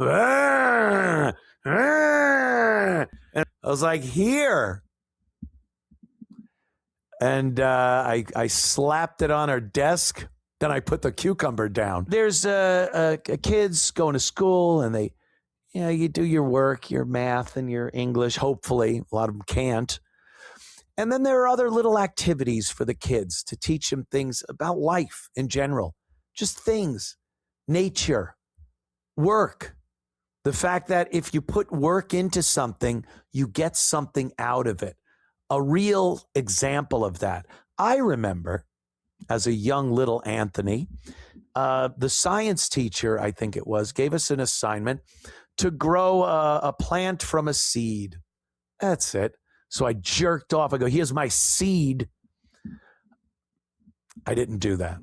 "Ah, ah." And I was like, here. And I slapped it on her desk. Then I put the cucumber down. There's kids going to school, and they, you do your work, your math and your English. Hopefully, a lot of them can't. And then there are other little activities for the kids to teach them things about life in general, just things, nature, work. The fact that if you put work into something, you get something out of it. A real example of that. I remember as a young little Anthony, the science teacher, I think it was, gave us an assignment to grow a plant from a seed. That's it. So I jerked off. I go, here's my seed. I didn't do that.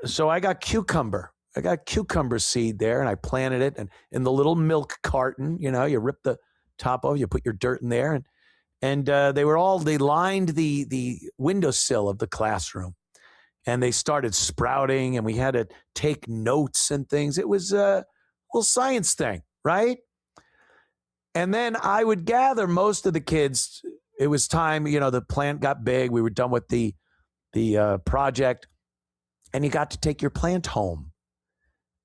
So I got cucumber. I got cucumber seed there, and I planted it and in the little milk carton. You rip the top off, you put your dirt in there, and they lined the windowsill of the classroom, and they started sprouting, and we had to take notes and things. It was a little science thing, right? And then I would gather most of the kids. It was time, the plant got big. We were done with the project, and you got to take your plant home.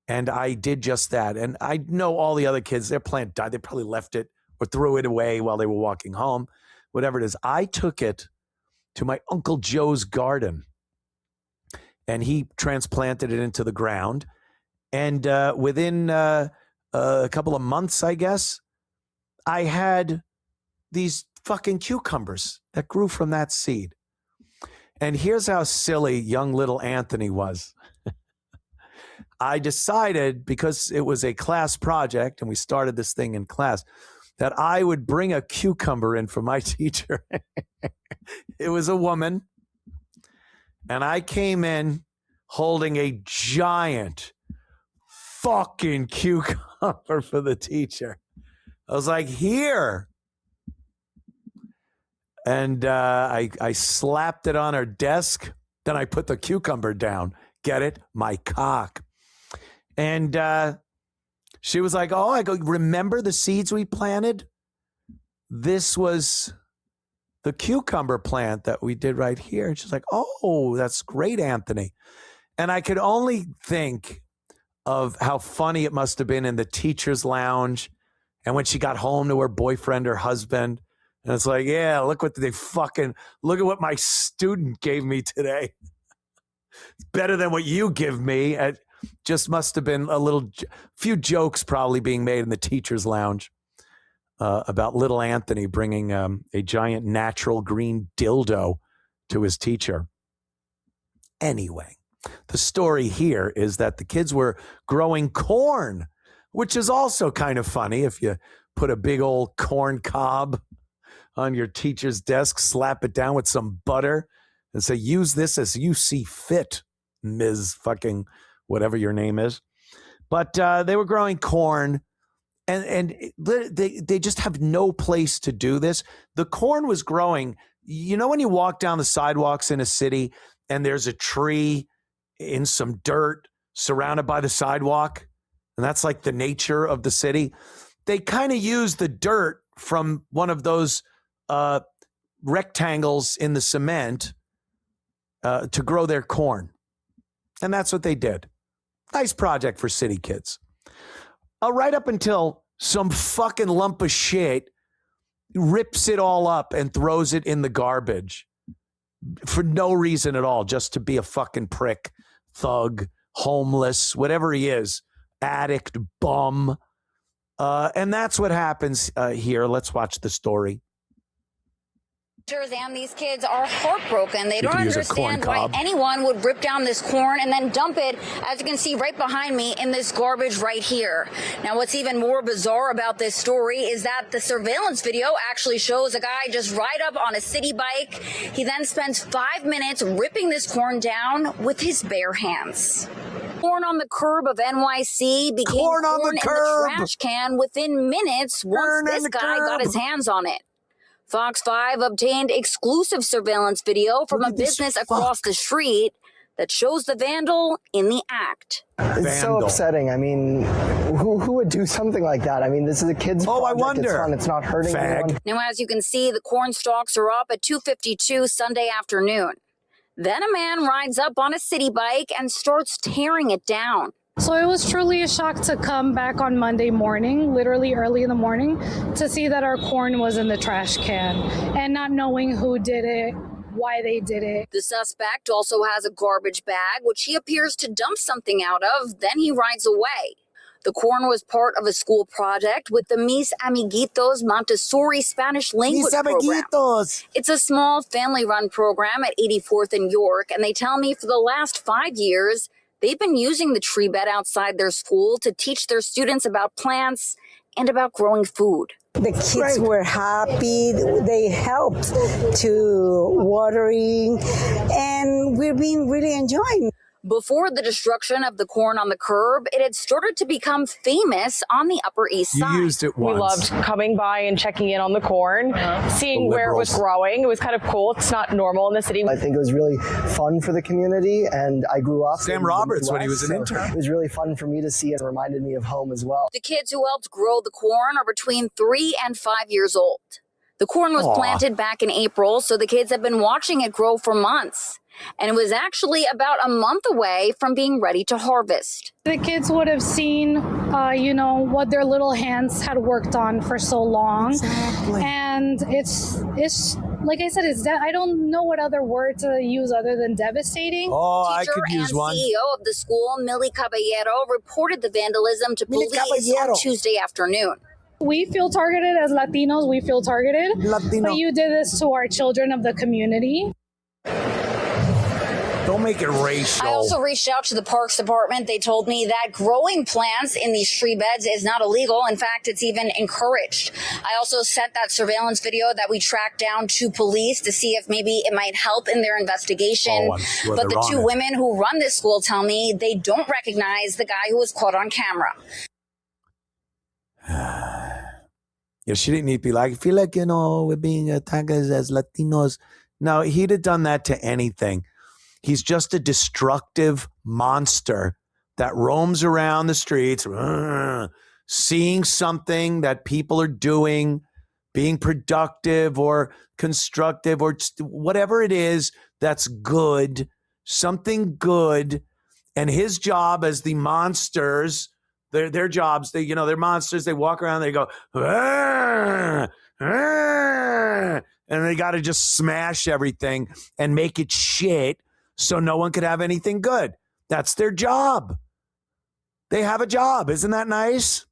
And I did just that. And I know all the other kids, their plant died. They probably left it or threw it away while they were walking home, whatever it is. I took it to my Uncle Joe's garden, and he transplanted it into the ground. And within a couple of months, I guess, I had these fucking cucumbers that grew from that seed. And here's how silly young little Anthony was. I decided, because it was a class project and we started this thing in class, that I would bring a cucumber in for my teacher. It was a woman. And I came in holding a giant fucking cucumber for the teacher. I was like, here. And I slapped it on her desk. Then I put the cucumber down. Get it? My cock. And she was like, oh, I go, remember the seeds we planted? This was the cucumber plant that we did right here. And she's like, oh, that's great, Anthony. And I could only think of how funny it must have been in the teacher's lounge. And when she got home to her boyfriend or husband, and it's like, yeah, look at what my student gave me today. It's better than what you give me. It just must have been few jokes probably being made in the teacher's lounge about little Anthony bringing a giant natural green dildo to his teacher. Anyway, the story here is that the kids were growing corn, which is also kind of funny if you put a big old corn cob on your teacher's desk, slap it down with some butter, and say, use this as you see fit, Ms. fucking whatever your name is. But they were growing corn, and they just have no place to do this. The corn was growing. When you walk down the sidewalks in a city and there's a tree in some dirt surrounded by the sidewalk, and that's like the nature of the city. They kind of use the dirt from one of those rectangles in the cement to grow their corn. And that's what they did. Nice project for city kids. Right up until some fucking lump of shit rips it all up and throws it in the garbage for no reason at all, just to be a fucking prick, thug, homeless, whatever he is. Addict, bum. And that's what happens here. Let's watch the story. And these kids are heartbroken. They don't understand why anyone would rip down this corn and then dump it, as you can see right behind me, in this garbage right here. Now, what's even more bizarre about this story is that the surveillance video actually shows a guy just ride up on a city bike. He then spends 5 minutes ripping this corn down with his bare hands. Corn on the curb of NYC became corn in the trash can within minutes once this guy got his hands on it. Fox 5 obtained exclusive surveillance video from a business across the street. that shows the vandal in the act. It's so upsetting. I mean, who would do something like that? I mean, this is a kid's project. I wonder. It's fun. It's not hurting anyone. Now, as you can see, the corn stalks are up at 2:52 Sunday afternoon. Then a man rides up on a city bike and starts tearing it down. So it was truly a shock to come back on Monday morning, literally early in the morning, to see that our corn was in the trash can and not knowing who did it, why they did it. The suspect also has a garbage bag, which he appears to dump something out of. Then he rides away. The corn was part of a school project with the Mis Amiguitos Montessori Spanish language program. It's a small family-run program at 84th and York, and they tell me for the last 5 years, they've been using the tree bed outside their school to teach their students about plants and about growing food. The kids were happy. They helped to watering, and we've been really enjoying. Before the destruction of the corn on the curb, it had started to become famous on the Upper East Side. You used it once. We loved coming by and checking in on the corn, seeing where it was growing. It was kind of cool. It's not normal in the city. I think it was really fun for the community, and I grew up. Sam Roberts when he was an intern. It was really fun for me to see. It reminded me of home as well. The kids who helped grow the corn are between 3 and 5 years old. The corn was planted back in April, so the kids have been watching it grow for months. And it was actually about a month away from being ready to harvest. The kids would have seen, what their little hands had worked on for so long. Exactly. And it's like I said, I don't know what other word to use other than devastating. I could use one. CEO of the school, Millie Caballero, reported the vandalism to police on Tuesday afternoon. We feel targeted as Latinos. We feel targeted. But you did this to our children of the community. Don't make it racial. I also reached out to the Parks Department. They told me that growing plants in these tree beds is not illegal. In fact, it's even encouraged. I also sent that surveillance video that we tracked down to police to see if maybe it might help in their investigation. Sure but the two women who run this school tell me they don't recognize the guy who was caught on camera. Yeah, she didn't need to be like, I feel like, we're being attacked as Latinos. No, he'd have done that to anything. He's just a destructive monster that roams around the streets, seeing something that people are doing, being productive or constructive or whatever it is that's good, something good. And his job as the monsters, their jobs, they're monsters. They walk around, they go, and they got to just smash everything and make it shit. So no one could have anything good. That's their job. They have a job. Isn't that nice?